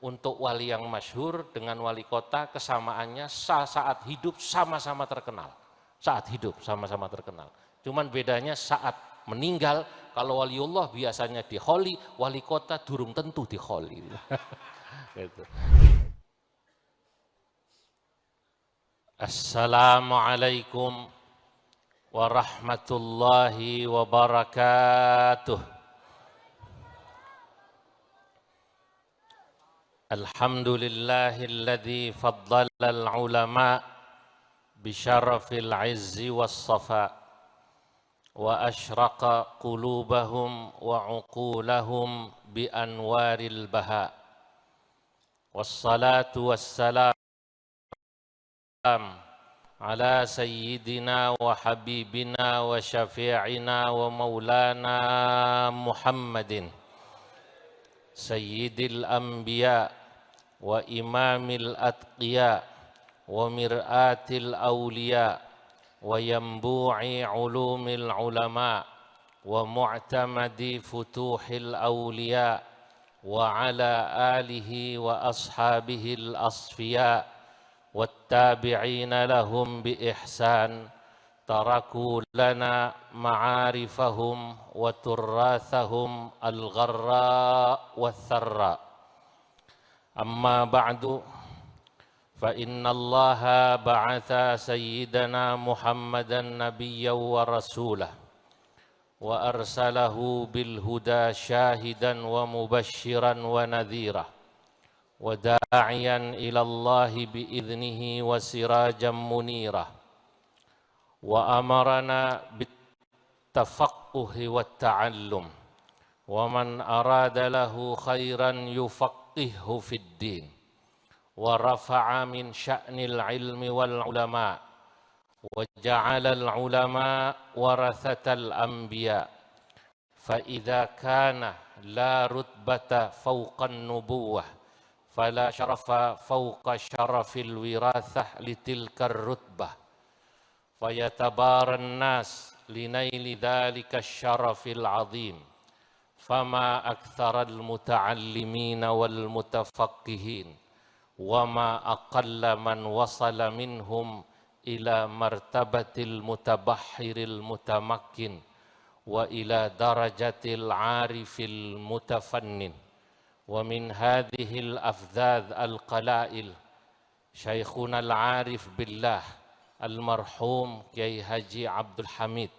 untuk wali yang masyhur dengan wali kota kesamaannya saat hidup sama-sama terkenal. Saat hidup sama-sama terkenal. Cuman bedanya saat meninggal, kalau waliullah biasanya diholi, wali kota durung tentu diholi. Gitu. Assalamualaikum warahmatullahi wabarakatuh. Alhamdulillahilladzi faddalal ulama bisharafil izzi wassafa wa ashraqa qulubahum wa uqulahum bi anwaril baha. Wassalatu wassalam ala sayyidina wa habibina wa syafi'ina wa maulana Muhammadin sayyidil anbiya wa imamil atqiya wa mir'atil awliya wa yambu'i ulumil ulama wa mu'tamadi futuhil awliya wa ala alihi wa ashabihil asfiya والتابعين لهم بإحسان تركوا لنا معارفهم وتراثهم الغراء والثراء أما بعد فإن الله بعث سيدنا محمدا نبيا ورسولا وأرسله بالهدى شاهدا ومبشرا ونذيرا وداعيا إلى الله بإذنه وسراجا منيرا وأمرنا بالتفقه والتعلم ومن أراد له خيرا يفقهه في الدين ورفع من شأن العلم والعلماء وجعل العلماء ورثة الأنبياء فإذا كان لا رتبة فوق النبوة فلا شرف فوق شرف الوراثة لتلك الرتبة فيتبارى الناس لنيل ذلك الشرف العظيم فما أكثر المتعلمين والمتفقهين وما أقل من وصل منهم إلى مرتبة المتبحر المتمكن وإلى درجة العارف المتفنن ومن هذه الأفذاذ القلائل شيخنا العارف بالله المرحوم كي هاجي عبد الحميد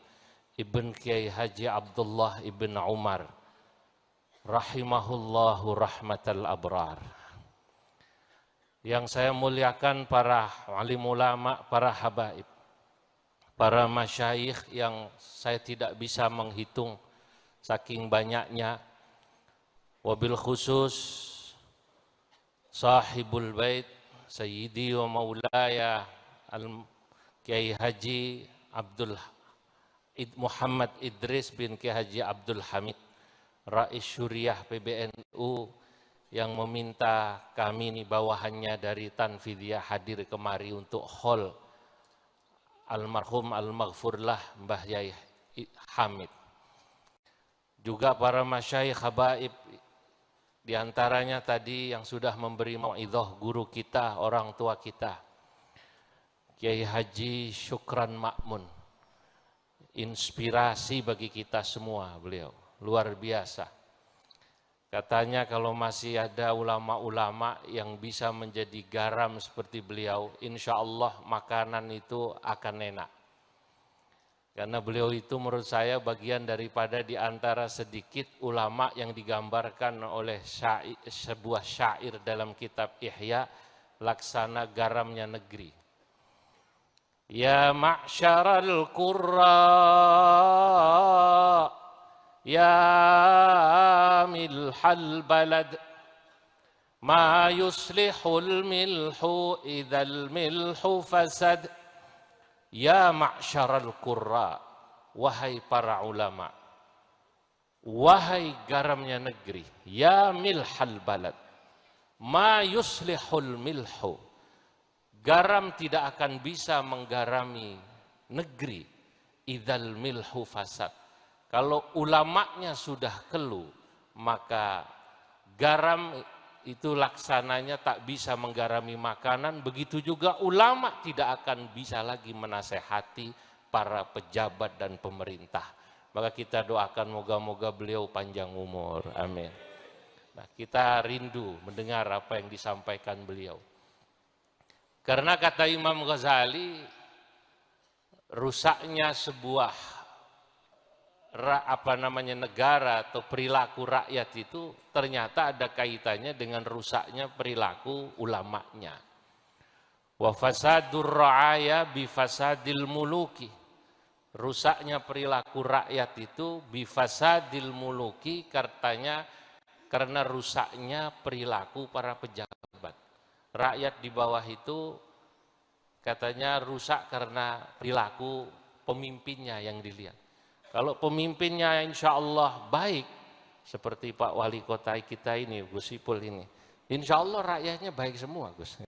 ابن كي هاجي عبد الله ابن عمر رحمه الله رحمة الأبرار. Yang saya muliakan para alim ulama, para habaib, para masyayikh yang saya tidak bisa menghitung saking banyaknya. Wabil khusus sahibul bait sayyidi wa maulaya Kiai Haji Muhammad Idris bin Kiai Haji Abdul Hamid Rais Syuriah PBNU yang meminta kami ini bawahannya dari Tanfidiyah hadir kemari untuk hol almarhum al-maghfurlah Mbah Yai Hamid. Juga para masyayikh habaib, di antaranya tadi yang sudah memberi mau'idhah guru kita, orang tua kita, Kiai Haji Syukran Ma'mun. Inspirasi bagi kita semua beliau, luar biasa. Katanya kalau masih ada ulama-ulama yang bisa menjadi garam seperti beliau, insya Allah makanan itu akan enak. Karena beliau itu menurut saya bagian daripada di antara sedikit ulama yang digambarkan oleh sebuah syair dalam kitab Ihya, laksana garamnya negeri. Ya ma'syaral qurra, ya milhal balad, ma yuslihul milhu idzal milhu fasad. Ya ma'syaral qurra, wahai para ulama, wahai garamnya negeri, ya milhal balad, ma yuslihul milhu, garam tidak akan bisa menggarami negeri, idzal milhu fasad. Kalau ulamanya sudah kelu, maka garam itu laksananya tak bisa menggarami makanan, begitu juga ulama tidak akan bisa lagi menasehati para pejabat dan pemerintah. Maka kita doakan moga-moga beliau panjang umur, amin. Nah, kita rindu mendengar apa yang disampaikan beliau. Karena kata Imam Ghazali, rusaknya sebuah negara atau perilaku rakyat itu ternyata ada kaitannya dengan rusaknya perilaku ulamanya. Wa fasadur ra'aya bi fasadil muluki. Rusaknya perilaku rakyat itu bi fasadil muluki karena rusaknya perilaku para pejabat. Rakyat di bawah itu katanya rusak karena perilaku pemimpinnya yang dilihat. Kalau pemimpinnya insya Allah baik, seperti Pak Wali Kota kita ini, Gus Ipul ini, insya Allah rakyatnya baik semua, Gus.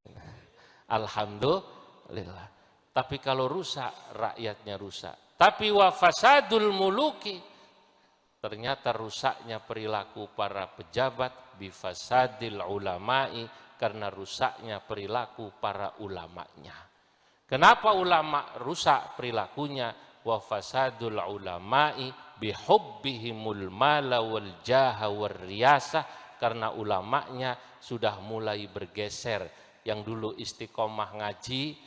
Alhamdulillah. Tapi kalau rusak, rakyatnya rusak. Tapi wa fasadul muluki, ternyata rusaknya perilaku para pejabat, bifasadil ulama'i, karena rusaknya perilaku para ulamanya. Kenapa ulama rusak perilakunya? Wa fasadul ulama'i bihubbihimul mala wal jaha wal riyasah, karena ulamanya sudah mulai bergeser. Yang dulu istiqomah ngaji,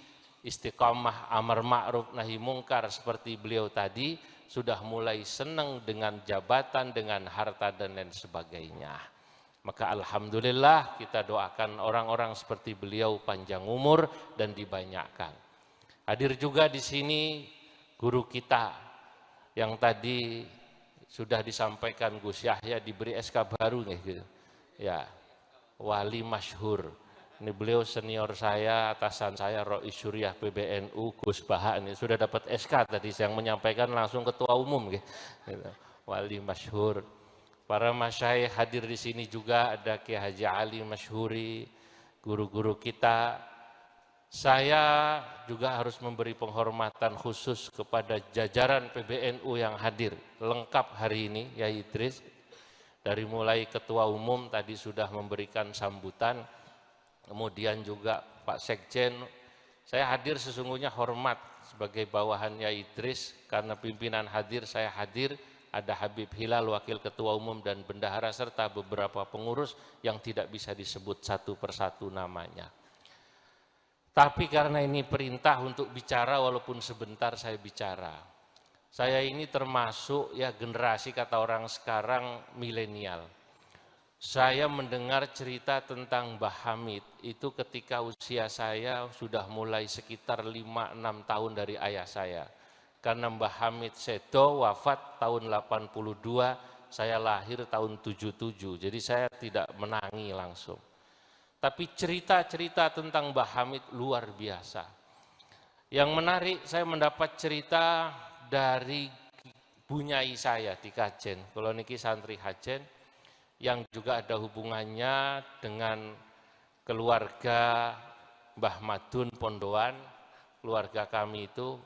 istiqomah amar ma'ruf nahi mungkar seperti beliau tadi, sudah mulai senang dengan jabatan, dengan harta dan lain sebagainya. Maka alhamdulillah kita doakan orang-orang seperti beliau panjang umur dan dibanyakkan. Hadir juga di sini guru kita yang tadi sudah disampaikan Gus Yahya diberi SK baru nih gitu. Ya, wali masyhur. Ini beliau senior saya, atasan saya, Rois Syuriah PBNU, Gus Baha ini sudah dapat SK tadi, yang menyampaikan langsung ketua umum gitu. Wali masyhur. Para masyayikh hadir di sini juga ada Kiai Haji Ali Masyhuri, guru-guru kita. Saya juga harus memberi penghormatan khusus kepada jajaran PBNU yang hadir lengkap hari ini, ya Idris. Dari mulai ketua umum tadi sudah memberikan sambutan, kemudian juga Pak Sekjen. Saya hadir sesungguhnya hormat sebagai bawahannya Idris, karena pimpinan hadir, saya hadir. Ada Habib Hilal, wakil ketua umum dan bendahara, serta beberapa pengurus yang tidak bisa disebut satu persatu namanya. Tapi karena ini perintah untuk bicara, walaupun sebentar saya bicara. Saya ini termasuk ya generasi, kata orang sekarang, milenial. Saya mendengar cerita tentang Mbah Hamid itu ketika usia saya sudah mulai sekitar 5-6 tahun dari ayah saya. Karena Mbah Hamid sedo wafat tahun 82, saya lahir tahun 77. Jadi saya tidak menangi langsung. Tapi cerita-cerita tentang Mbah Hamid luar biasa. Yang menarik, saya mendapat cerita dari bunyai saya di Kajen. Kalau niki santri Kajen, yang juga ada hubungannya dengan keluarga Mbah Madun Pondoan, keluarga kami itu.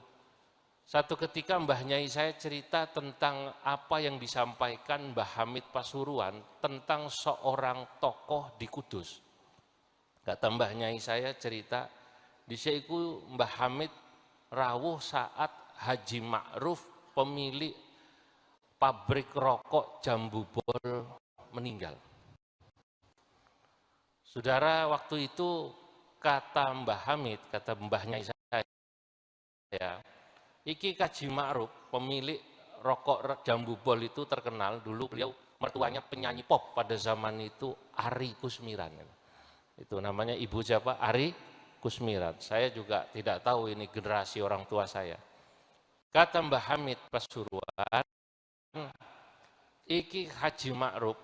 Satu ketika Mbah Nyai saya cerita tentang apa yang disampaikan Mbah Hamid Pasuruan tentang seorang tokoh di Kudus. Kata Mbah Nyai saya cerita, di seiku Mbah Hamid rawuh saat Haji Ma'ruf, pemilik pabrik rokok Jambu Bol, meninggal. Saudara, waktu itu kata Mbah Hamid, kata Mbah Nyai saya, iki Haji Ma'ruf, pemilik rokok Jambu Bol itu terkenal, dulu beliau mertuanya penyanyi pop pada zaman itu, Ari Kusmiran. Itu namanya ibu siapa? Ari Kusmiran. Saya juga tidak tahu ini generasi orang tua saya. Kata Mbah Hamid Pasuruan, iki Haji Ma'ruf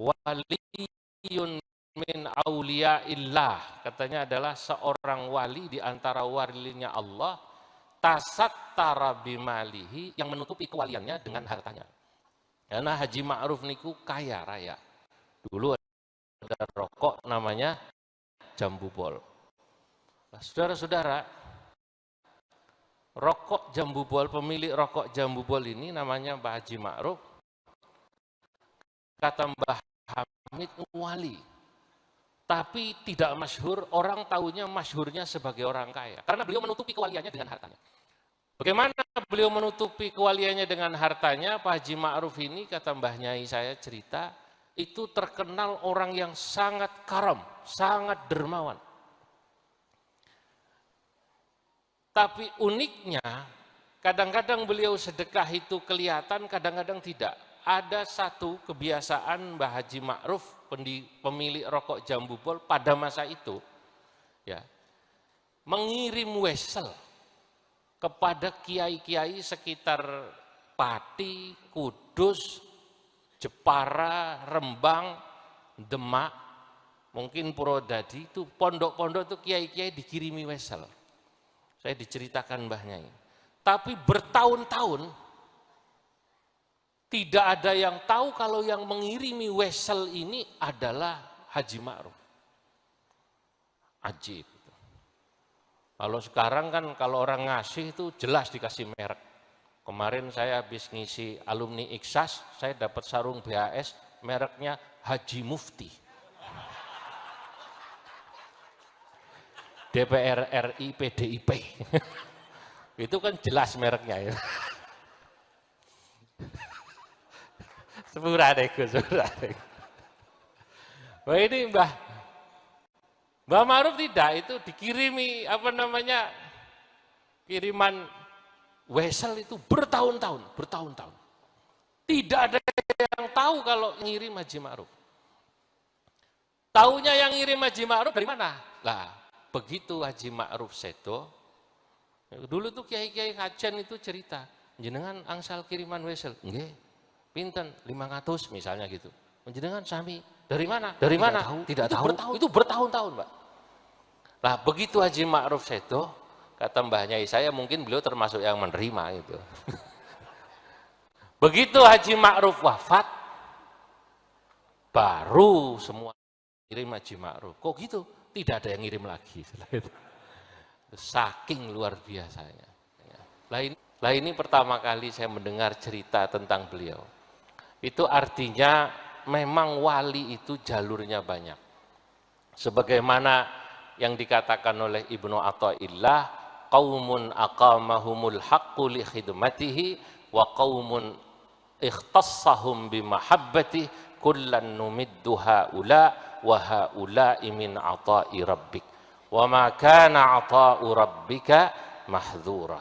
waliyun min auliyaillah, katanya adalah seorang wali di antara walinya Allah, tasattara bimalihi, yang menutupi kewaliannya dengan hartanya. Karena Haji Ma'ruf niku kaya raya. Dulu ada rokok namanya Jambu Bol. Nah, saudara-saudara, rokok Jambu Bol, pemilik rokok Jambu Bol ini namanya Mbah Haji Ma'ruf. Kata Mbah Hamid, wali. tapi tidak masyhur, orang tahunya masyhurnya sebagai orang kaya. Karena beliau menutupi kewaliannya dengan hartanya. Bagaimana beliau menutupi kewaliannya dengan hartanya? Pak Haji Ma'ruf ini, kata Mbah Nyai saya cerita, itu terkenal orang yang sangat karam, sangat dermawan. Tapi uniknya, kadang-kadang beliau sedekah itu kelihatan, kadang-kadang tidak. Ada satu kebiasaan Mbah Haji Ma'ruf, pemilik rokok Jambu Bol pada masa itu, ya, mengirim wesel kepada kiai-kiai sekitar Pati, Kudus, Jepara, Rembang, Demak, mungkin Purwodadi, itu pondok-pondok itu kiai-kiai dikirimi wesel. Saya diceritakan Mbah Nyai. Tapi bertahun-tahun tidak ada yang tahu kalau yang mengirimi wesel ini adalah Haji Ma'ruf. Ajib. Kalau sekarang kan kalau orang ngasih itu jelas dikasih merek. Kemarin saya habis ngisi alumni Iksas, saya dapat sarung BAS mereknya Haji Mufti. DPR RI PDIP. Itu kan jelas mereknya ya. Sepura deh, sepura deh. Wah ini Mbah Ma'ruf tidak, itu dikirimi kiriman wesel itu bertahun-tahun. Tidak ada yang tahu kalau ngirim Haji Ma'ruf. Taunya yang ngirim Haji Ma'ruf dari mana? Lah, begitu Haji Ma'ruf sedo, dulu tuh kiai-kiai kajen itu cerita, jenengan angsal kiriman wesel, nggih, pinten 500 misalnya gitu. Jenengan sami, dari mana? Dari mana? Tidak tahu. Itu bertahun-tahun, Pak. Nah, begitu Haji Ma'ruf sedo, kata Mbah Nyai saya, mungkin beliau termasuk yang menerima itu. Begitu Haji Ma'ruf wafat, baru semua kirim Haji Ma'ruf. Kok gitu? Tidak ada yang ngirim lagi. Saking luar biasanya. Lah ini pertama kali saya mendengar cerita tentang beliau. Itu artinya memang wali itu jalurnya banyak. Sebagaimana yang dikatakan oleh Ibnu Athaillah, qaumun aqamahumul haqqu li khidmatihi wa qaumun ikhtassahum bimahabbatihi kullan numiddu haula wa haula'i min ata'i rabbik wa ma kana ata'u rabbika mahdzura.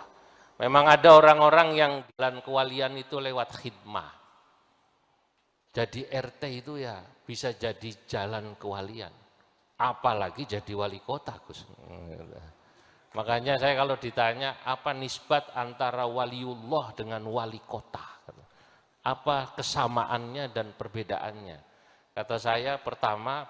Memang ada orang-orang yang jalan kewalian itu lewat khidmah. Jadi RT itu ya bisa jadi jalan kewalian. Apalagi jadi wali kota, Gus. Makanya saya kalau ditanya apa nisbat antara waliullah dengan wali kota, apa kesamaannya dan perbedaannya? Kata saya, pertama,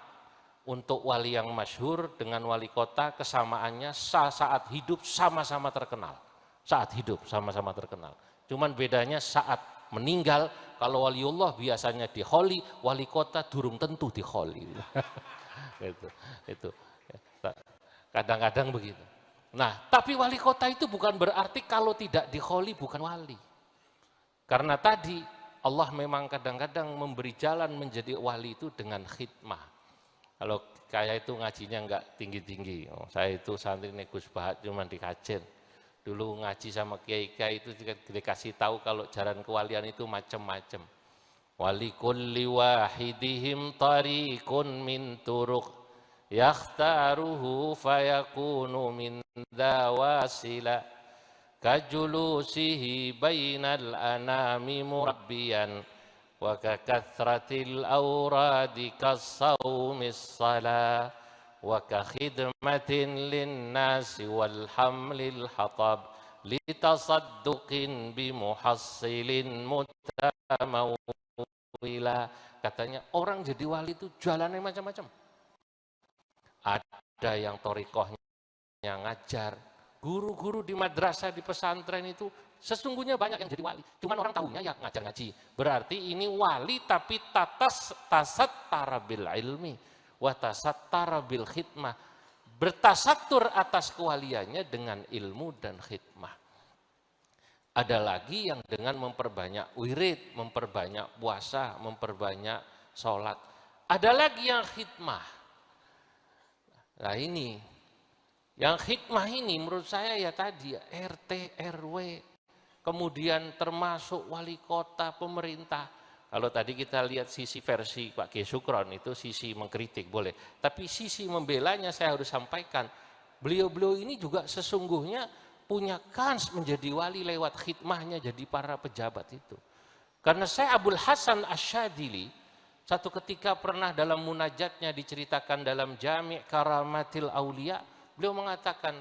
untuk wali yang masyhur dengan wali kota kesamaannya saat hidup sama-sama terkenal. Saat hidup sama-sama terkenal. Cuman bedanya saat meninggal, kalau waliullah biasanya diholi, wali kota durung tentu diholi. itu kadang-kadang begitu. Nah, tapi wali kota itu bukan berarti kalau tidak diholi bukan wali. Karena tadi Allah memang kadang-kadang memberi jalan menjadi wali itu dengan khidmah. Kalau kayak itu ngajinya enggak tinggi-tinggi. Saya itu santri Gus Bahat cuma di Kajen. Dulu ngaji sama kiai-kiai itu dikasih tahu kalau jalan kewalian itu macam-macam. Wali kulli wahidihim tariqun min turuq yakhtaruhu fayakunu min dawasila kajulusihi bainal anami murabbiyan wa kakathratil awradi kasawmis salah wa kakhidmatin linnasi wal hamlil hatab litasadduqin bimuhassilin mutamawila. Katanya orang jadi wali itu jalannya macam-macam. Ada yang torikohnya ngajar, guru-guru di madrasah, di pesantren itu sesungguhnya banyak yang jadi wali. Cuman orang tahunya ya ngajar ngaji. Berarti ini wali tapi tasattara bil ilmi wa tasattara bil khidmah. Bertasatur atas kewaliannya dengan ilmu dan khidmah. Ada lagi yang dengan memperbanyak wirid, memperbanyak puasa, memperbanyak sholat. Ada lagi yang khidmah. Nah ini, yang hikmah ini menurut saya ya tadi ya, RT, RW, kemudian termasuk wali kota, pemerintah. Kalau tadi kita lihat sisi versi Pak Kiai Sukron itu sisi mengkritik boleh, tapi sisi membelanya saya harus sampaikan, beliau-beliau ini juga sesungguhnya punya kans menjadi wali lewat khidmahnya jadi para pejabat itu. Karena saya Abul Hasan Asyadili, satu ketika pernah dalam munajatnya diceritakan dalam Jami' Karamatil Aulia, beliau mengatakan,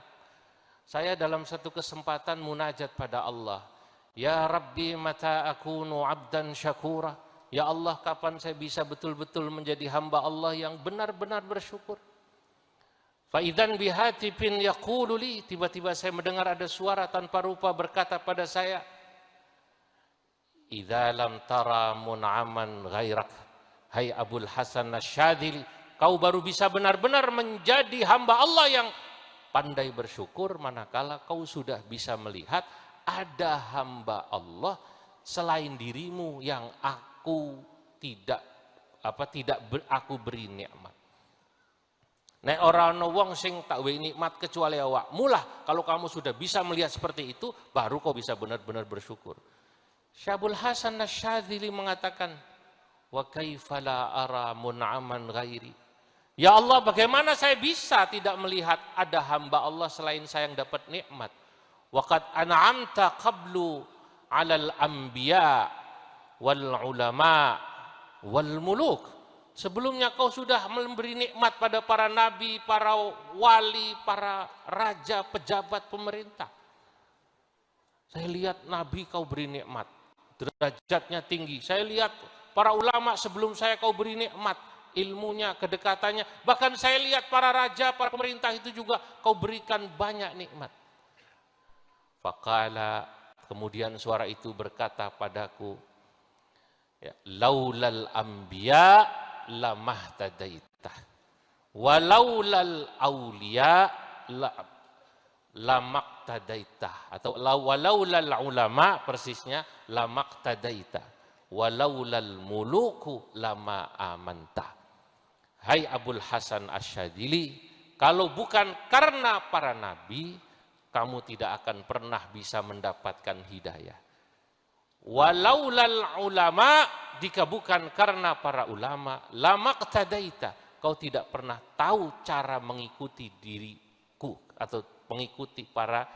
saya dalam satu kesempatan munajat pada Allah, ya Rabbi mata akunu abdan syakura, ya Allah kapan saya bisa betul-betul menjadi hamba Allah yang benar-benar bersyukur. Faidan bihatifin yaqulu li, tiba-tiba saya mendengar ada suara tanpa rupa berkata pada saya, idza lam tara mun'aman ghairak, hai Abul Hasan Asyadili, kau baru bisa benar-benar menjadi hamba Allah yang pandai bersyukur manakala kau sudah bisa melihat ada hamba Allah selain dirimu yang aku aku beri nikmat. Nek ora ana wong sing tak wei nikmat kecuali awakmu lah. Kalau kamu sudah bisa melihat seperti itu, baru kau bisa benar-benar bersyukur. Syabul Hasan Asyadzili mengatakan, wa kaifa la ara mun'aman ghairi. Ya Allah, bagaimana saya bisa tidak melihat ada hamba Allah selain saya yang dapat nikmat? Wa qad an'amta qablu 'alal anbiya wal ulama wal muluk. Sebelumnya kau sudah memberi nikmat pada para nabi, para wali, para raja, pejabat, pemerintah. Saya lihat nabi kau beri nikmat, derajatnya tinggi. Saya lihat para ulama sebelum saya kau beri nikmat, ilmunya, kedekatannya. Bahkan saya lihat para raja, para pemerintah itu juga kau berikan banyak nikmat. Faqala, kemudian suara itu berkata padaku, ya, laulal anbiya lamahtadaitah walaulal aulia lamaktadaitah, atau walaulal ulama persisnya lamaktadaitah walaulal muluku lama amantah. Hai Abul Hasan Asyadzili, kalau bukan karena para nabi, kamu tidak akan pernah bisa mendapatkan hidayah. Walaulal ulama, jika bukan karena para ulama, lamaktadaita, kau tidak pernah tahu cara mengikuti diriku atau mengikuti para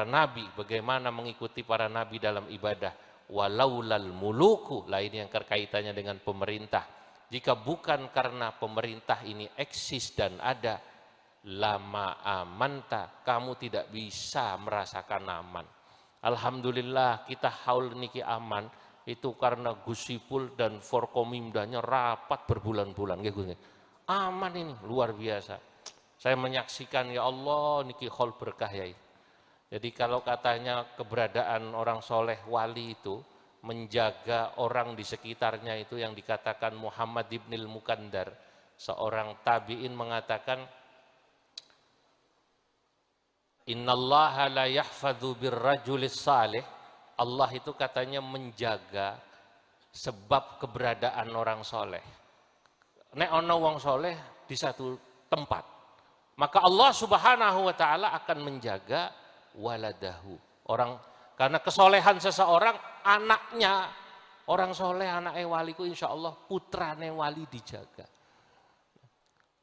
nabi, bagaimana mengikuti para nabi dalam ibadah. Walaulal muluku, lain yang terkaitannya dengan pemerintah, jika bukan karena pemerintah ini eksis dan ada, lama amanta, kamu tidak bisa merasakan aman. Alhamdulillah kita haul niki aman itu karena Gus Ipul dan Forkomimdanya rapat berbulan-bulan gitu. Aman ini luar biasa. Saya menyaksikan, ya Allah niki haul berkah ya. Jadi kalau katanya keberadaan orang soleh wali itu menjaga orang di sekitarnya, itu yang dikatakan Muhammad ibnil Mukandar, seorang tabi'in mengatakan, innallaha la yahfadzu birrajulis salih, Allah itu katanya menjaga sebab keberadaan orang soleh. Nek ono wong soleh di satu tempat, maka Allah Subhanahu wa taala akan menjaga waladahu. Orang karena kesolehan seseorang, anaknya orang soleh, anaknya waliku insya Allah putrane wali dijaga.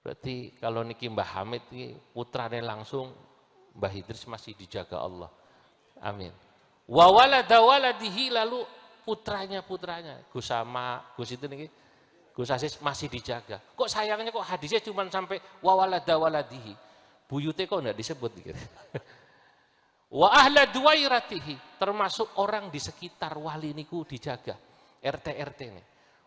Berarti kalau niki Mbah Hamid ini putrane langsung Mbah Idris masih dijaga Allah. Amin. Wa walada waladihi, lalu putranya Gus Sama, Gus itu nih, Gus Aziz masih dijaga. Kok sayangnya kok hadisnya cuma sampai wa walada waladihi. Buyute kok enggak disebut gitu. Wa ahla duwairatihi, termasuk orang di sekitar wali niku dijaga. RT nih.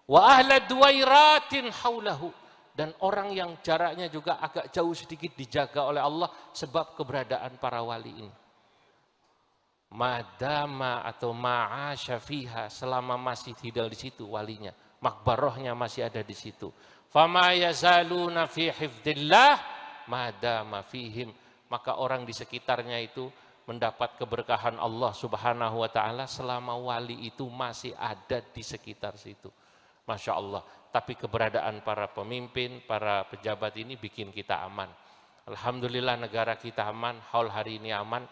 Wa ahla duwairatin haulahu, dan orang yang jaraknya juga agak jauh sedikit dijaga oleh Allah sebab keberadaan para wali ini. Madama atau ma'asya fiha, selama masih tinggal di situ walinya, makbarohnya masih ada di situ. Fama yazaluna fi hifdzillah madama fihim, maka orang di sekitarnya itu mendapat keberkahan Allah Subhanahu wa taala selama wali itu masih ada di sekitar situ. Masya Allah. Tapi keberadaan para pemimpin, para pejabat ini bikin kita aman. Alhamdulillah negara kita aman, haul hari ini aman.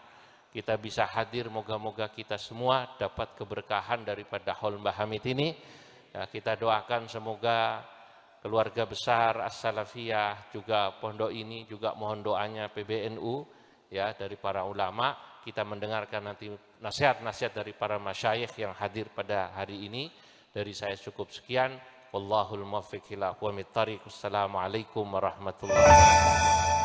Kita bisa hadir, moga-moga kita semua dapat keberkahan daripada haul Mbah Hamid ini. Ya, kita doakan semoga keluarga besar As-Salafiyah, juga pondok ini, juga mohon doanya PBNU, ya, dari para ulama. Kita mendengarkan nanti nasihat-nasihat dari para masyayikh yang hadir pada hari ini. Dari saya cukup sekian. Wallahul muwaffiq ila aqwamit thariq. Wassalamualaikum warahmatullahi wabarakatuh.